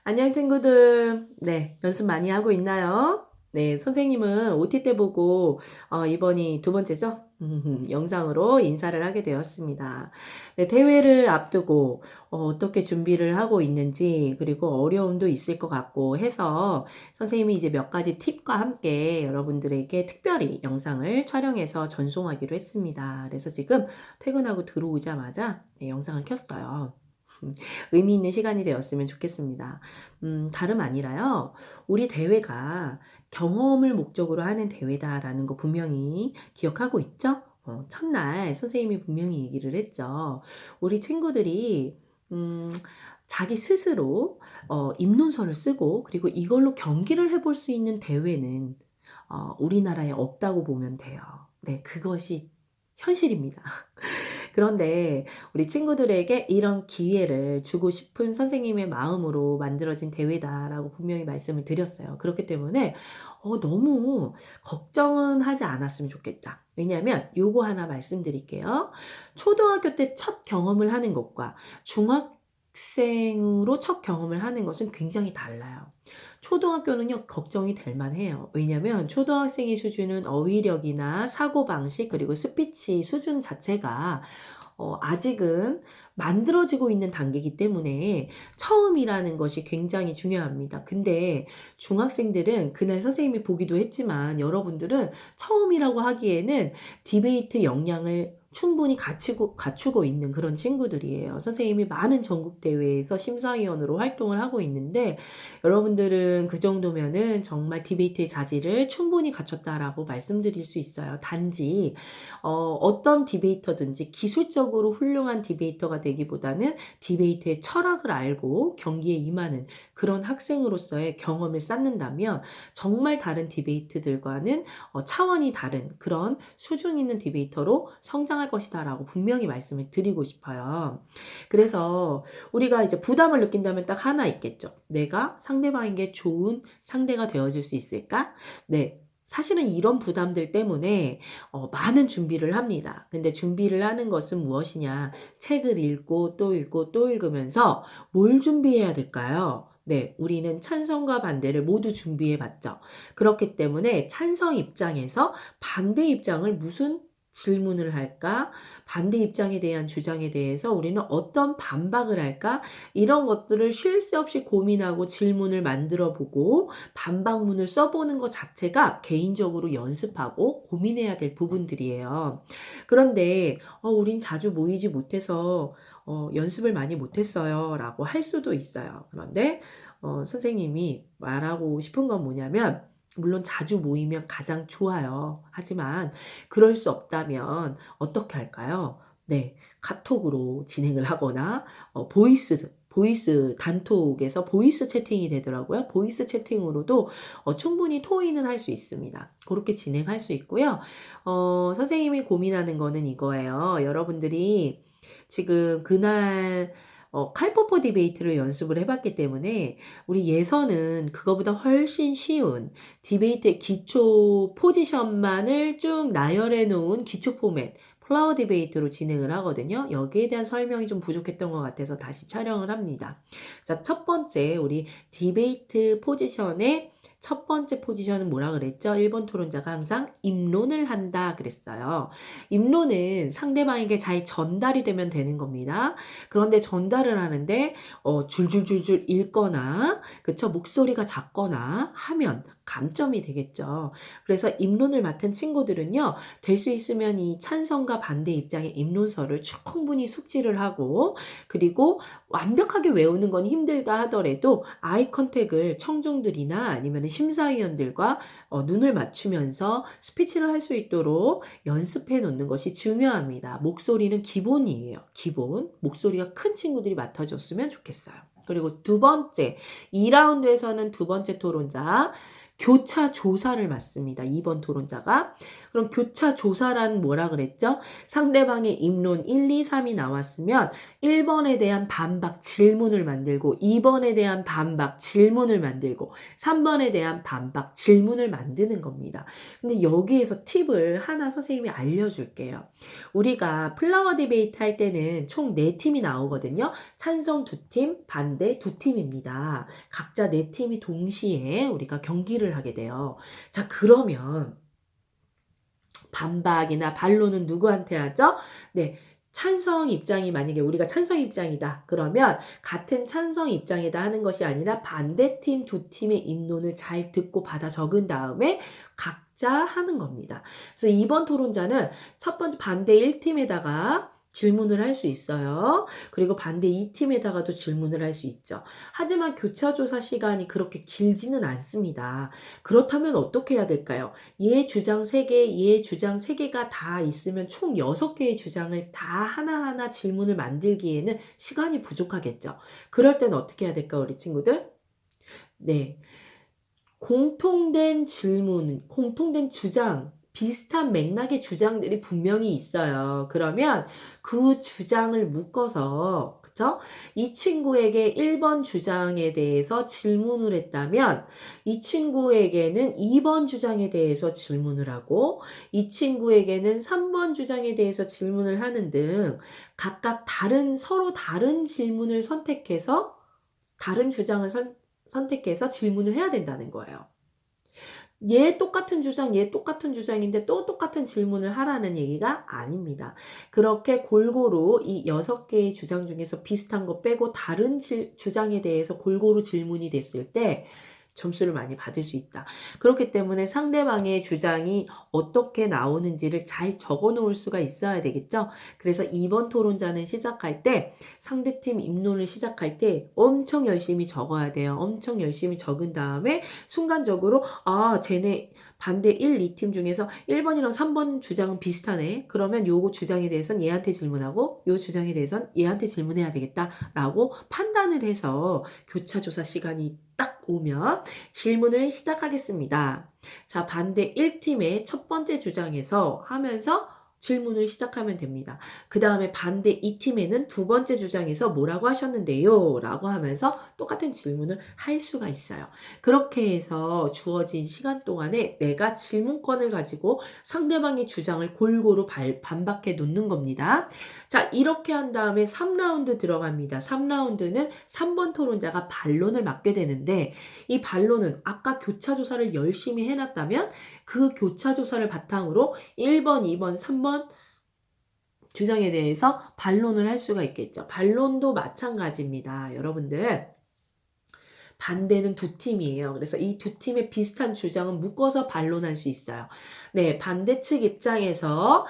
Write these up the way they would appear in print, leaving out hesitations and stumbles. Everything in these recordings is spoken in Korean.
안녕 친구들. 네, 연습 많이 하고 있나요? 네, 선생님은 OT 때 보고 이번이 두 번째죠? 영상으로 인사를 하게 되었습니다. 네, 대회를 앞두고 떻게 준비를 하고 있는지 그리고 어려움도 있을 것 같고 해서 선생님이 이제 몇 가지 팁과 함께 여러분들에게 특별히 영상을 촬영해서 전송하기로 했습니다. 그래서 지금 퇴근하고 들어오자마자 네, 영상을 켰어요. 의미 있는 시간이 되었으면 좋겠습니다. 다름 아니라요. 우리 대회가 경험을 목적으로 하는 대회다라는 거 분명히 기억하고 있죠? 첫날 선생님이 분명히 얘기를 했죠. 우리 친구들이, 음, 자기 스스로, 입론서를 쓰고, 그리고 이걸로 경기를 해볼 수 있는 대회는, 우리나라에 없다고 보면 돼요. 네, 그것이 현실입니다. 그런데 우리 친구들에게 이런 기회를 주고 싶은 선생님의 마음으로 만들어진 대회다라고 분명히 말씀을 드렸어요. 그렇기 때문에 너무 걱정은 하지 않았으면 좋겠다. 왜냐하면 요거 하나 말씀드릴게요. 초등학교 때 첫 경험을 하는 것과 중학생으로 첫 경험을 하는 것은 굉장히 달라요. 초등학교는요, 걱정이 될 만해요. 왜냐면 초등학생의 수준은 어휘력이나 사고방식, 그리고 스피치 수준 자체가 아직은 만들어지고 있는 단계이기 때문에 처음이라는 것이 굉장히 중요합니다. 근데 중학생들은 그날 선생님이 보기도 했지만 여러분들은 처음이라고 하기에는 디베이트 역량을 충분히 갖추고 있는 그런 친구들이에요. 선생님이 많은 전국대회에서 심사위원으로 활동을 하고 있는데 여러분들은 그 정도면은 정말 디베이트의 자질을 충분히 갖췄다라고 말씀드릴 수 있어요. 단지 어떤 디베이터든지 기술적으로 훌륭한 디베이터가 되기보다는 디베이트의 철학을 알고 경기에 임하는 그런 학생으로서의 경험을 쌓는다면 정말 다른 디베이트들과는 차원이 다른 그런 수준 있는 디베이터로 성장할 것이다라고 분명히 말씀을 드리고 싶어요. 그래서 우리가 이제 부담을 느낀다면 딱 하나 있겠죠. 내가 상대방에게 좋은 상대가 되어줄 수 있을까? 네. 사실은 이런 부담들 때문에 많은 준비를 합니다. 근데 준비를 하는 것은 무엇이냐? 책을 읽고 또 읽고 또 읽으면서 뭘 준비해야 될까요? 네, 우리는 찬성과 반대를 모두 준비해 봤죠. 그렇기 때문에 찬성 입장에서 반대 입장을 무슨 질문을 할까? 반대 입장에 대한 주장에 대해서 우리는 어떤 반박을 할까? 이런 것들을 쉴 새 없이 고민하고 질문을 만들어 보고 반박문을 써보는 것 자체가 개인적으로 연습하고 고민해야 될 부분들이에요. 그런데 우린 자주 모이지 못해서 연습을 많이 못했어요 라고 할 수도 있어요. 그런데 선생님이 말하고 싶은 건 뭐냐면 물론 자주 모이면 가장 좋아요. 하지만 그럴 수 없다면 어떻게 할까요? 네, 카톡으로 진행을 하거나 보이스 단톡에서 보이스 채팅이 되더라고요. 보이스 채팅으로도 충분히 토의는 할 수 있습니다. 그렇게 진행할 수 있고요. 선생님이 고민하는 거는 이거예요. 여러분들이 지금 그날 칼포퍼 디베이트를 연습을 해봤기 때문에 우리 예선은 그거보다 훨씬 쉬운 디베이트의 기초 포지션만을 쭉 나열해 놓은 기초 포맷 플라워 디베이트로 진행을 하거든요. 여기에 대한 설명이 좀 부족했던 것 같아서 다시 촬영을 합니다. 자, 첫 번째 우리 디베이트 포지션의 첫 번째 포지션은 뭐라 그랬죠? 1번 토론자가 항상 입론을 한다 그랬어요. 입론은 상대방에게 잘 전달이 되면 되는 겁니다. 그런데 전달을 하는데 줄줄줄줄 읽거나 그쵸? 목소리가 작거나 하면 감점이 되겠죠. 그래서 입론을 맡은 친구들은요. 될 수 있으면 이 찬성과 반대 입장의 입론서를 충분히 숙지를 하고 그리고 완벽하게 외우는 건 힘들다 하더라도 아이 컨택을 청중들이나 아니면 심사위원들과 눈을 맞추면서 스피치를 할 수 있도록 연습해 놓는 것이 중요합니다. 목소리는 기본이에요. 기본. 목소리가 큰 친구들이 맡아줬으면 좋겠어요. 그리고 두 번째, 2라운드에서는 두 번째 토론자, 교차 조사를 맡습니다. 2번 토론자가. 그럼 교차 조사란 뭐라 그랬죠? 상대방의 입론 1, 2, 3이 나왔으면 1번에 대한 반박 질문을 만들고 2번에 대한 반박 질문을 만들고 3번에 대한 반박 질문을 만드는 겁니다. 근데 여기에서 팁을 하나 선생님이 알려줄게요. 우리가 플라워 디베이트 할 때는 총 4팀이 나오거든요. 찬성 2팀, 반대 2팀입니다. 각자 4팀이 동시에 우리가 경기를 하게 돼요. 자, 그러면 반박이나 반론은 누구한테 하죠? 네. 찬성 입장이 만약에 우리가 찬성 입장이다. 그러면 같은 찬성 입장이다 하는 것이 아니라 반대팀 2팀의 입론을 잘 듣고 받아 적은 다음에 각자 하는 겁니다. 그래서 이번 토론자는 첫 번째 반대 1팀에다가 질문을 할 수 있어요. 그리고 반대 2팀에다가도 질문을 할 수 있죠. 하지만 교차조사 시간이 그렇게 길지는 않습니다. 그렇다면 어떻게 해야 될까요? 얘 주장 3개, 얘 주장 3개가 다 있으면 총 6개의 주장을 다 하나하나 질문을 만들기에는 시간이 부족하겠죠. 그럴 땐 어떻게 해야 될까요, 우리 친구들? 네. 공통된 질문, 공통된 주장, 비슷한 맥락의 주장들이 분명히 있어요. 그러면 그 주장을 묶어서, 그쵸? 이 친구에게 1번 주장에 대해서 질문을 했다면, 이 친구에게는 2번 주장에 대해서 질문을 하고, 이 친구에게는 3번 주장에 대해서 질문을 하는 등, 각각 서로 다른 질문을 선택해서, 다른 주장을 선택해서 질문을 해야 된다는 거예요. 얘 똑같은 주장, 얘 똑같은 주장인데 또 똑같은 질문을 하라는 얘기가 아닙니다. 그렇게 골고루 이 6개의 주장 중에서 비슷한 거 빼고 다른 주장에 대해서 골고루 질문이 됐을 때 점수를 많이 받을 수 있다. 그렇기 때문에 상대방의 주장이 어떻게 나오는지를 잘 적어 놓을 수가 있어야 되겠죠. 그래서 이번 토론자는 시작할 때 상대팀 입론을 시작할 때 엄청 열심히 적어야 돼요. 엄청 열심히 적은 다음에 순간적으로 쟤네 반대 1, 2팀 중에서 1번이랑 3번 주장은 비슷하네. 그러면 요거 주장에 대해서는 얘한테 질문하고 요 주장에 대해서는 얘한테 질문해야 되겠다라고 판단을 해서 교차조사 시간이 딱 오면 질문을 시작하겠습니다. 자, 반대 1팀의 첫 번째 주장에서 하면서 질문을 시작하면 됩니다. 그 다음에 반대 2팀에는 두 번째 주장에서 뭐라고 하셨는데요? 라고 하면서 똑같은 질문을 할 수가 있어요. 그렇게 해서 주어진 시간 동안에 내가 질문권을 가지고 상대방의 주장을 골고루 반박해 놓는 겁니다. 자, 이렇게 한 다음에 3라운드 들어갑니다. 3라운드는 3번 토론자가 반론을 맡게 되는데 이 반론은 아까 교차조사를 열심히 해놨다면 그 교차조사를 바탕으로 1번, 2번, 3번 주장에 대해서 반론을 할 수가 있겠죠. 반론도 마찬가지입니다. 여러분들. 반대는 2팀이에요. 그래서 이 2팀의 비슷한 주장은 묶어서 반론할 수 있어요. 네, 반대측 입장에서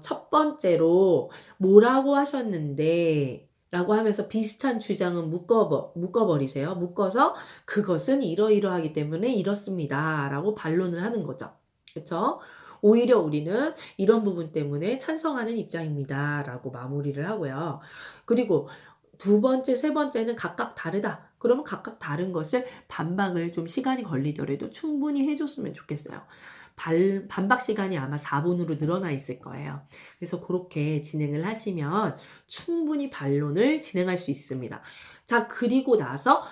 첫 번째로 뭐라고 하셨는데 라고 하면서 비슷한 주장은 묶어버리세요. 묶어서 그것은 이러이러하기 때문에 이렇습니다. 라고 반론을 하는 거죠. 그쵸? 오히려 우리는 이런 부분 때문에 찬성하는 입장입니다. 라고 마무리를 하고요. 그리고 두 번째, 세 번째는 각각 다르다. 그러면 각각 다른 것을 반박을 좀 시간이 걸리더라도 충분히 해줬으면 좋겠어요. 반박 시간이 아마 4분으로 늘어나 있을 거예요. 그래서 그렇게 진행을 하시면 충분히 반론을 진행할 수 있습니다. 자, 그리고 나서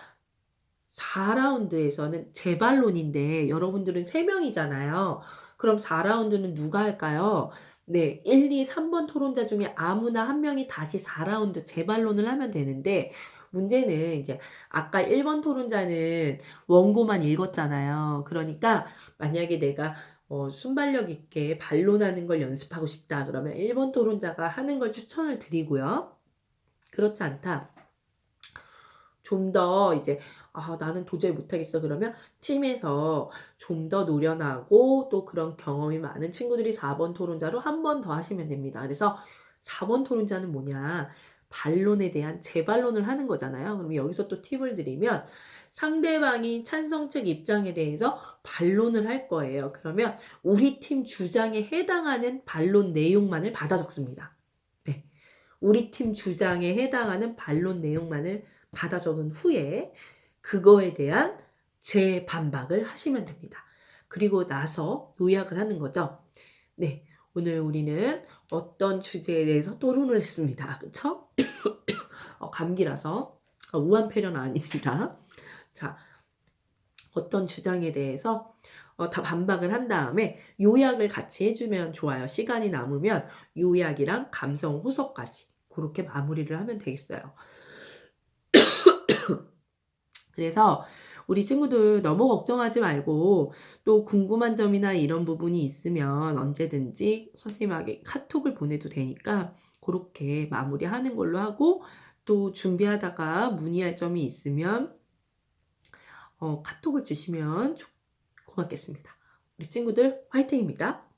4라운드에서는 재반론인데 여러분들은 3명이잖아요. 그럼 4라운드는 누가 할까요? 네, 1, 2, 3번 토론자 중에 아무나 한 명이 다시 4라운드 재반론을 하면 되는데 문제는 이제 아까 1번 토론자는 원고만 읽었잖아요. 그러니까 만약에 내가 순발력 있게 반론하는 걸 연습하고 싶다. 그러면 1번 토론자가 하는 걸 추천을 드리고요. 그렇지 않다. 좀 더 이제 나는 도저히 못하겠어. 그러면 팀에서 좀 더 노련하고 또 그런 경험이 많은 친구들이 4번 토론자로 한 번 더 하시면 됩니다. 그래서 4번 토론자는 뭐냐? 반론에 대한 재반론을 하는 거잖아요. 그럼 여기서 또 팁을 드리면 상대방이 찬성 측 입장에 대해서 반론을 할 거예요. 그러면 우리 팀 주장에 해당하는 반론 내용만을 받아 적습니다. 네. 우리 팀 주장에 해당하는 반론 내용만을 받아 적은 후에 그거에 대한 재반박을 하시면 됩니다. 그리고 나서 요약을 하는 거죠. 네, 오늘 우리는 어떤 주제에 대해서 토론을 했습니다. 그쵸? 감기라서 우한폐렴 아닙니다. 자, 어떤 주장에 대해서 다 반박을 한 다음에 요약을 같이 해주면 좋아요. 시간이 남으면 요약이랑 감성 호소까지 그렇게 마무리를 하면 되겠어요. 그래서 우리 친구들 너무 걱정하지 말고 또 궁금한 점이나 이런 부분이 있으면 언제든지 선생님에게 카톡을 보내도 되니까 그렇게 마무리하는 걸로 하고, 또 준비하다가 문의할 점이 있으면 카톡을 주시면 고맙겠습니다. 우리 친구들 화이팅입니다.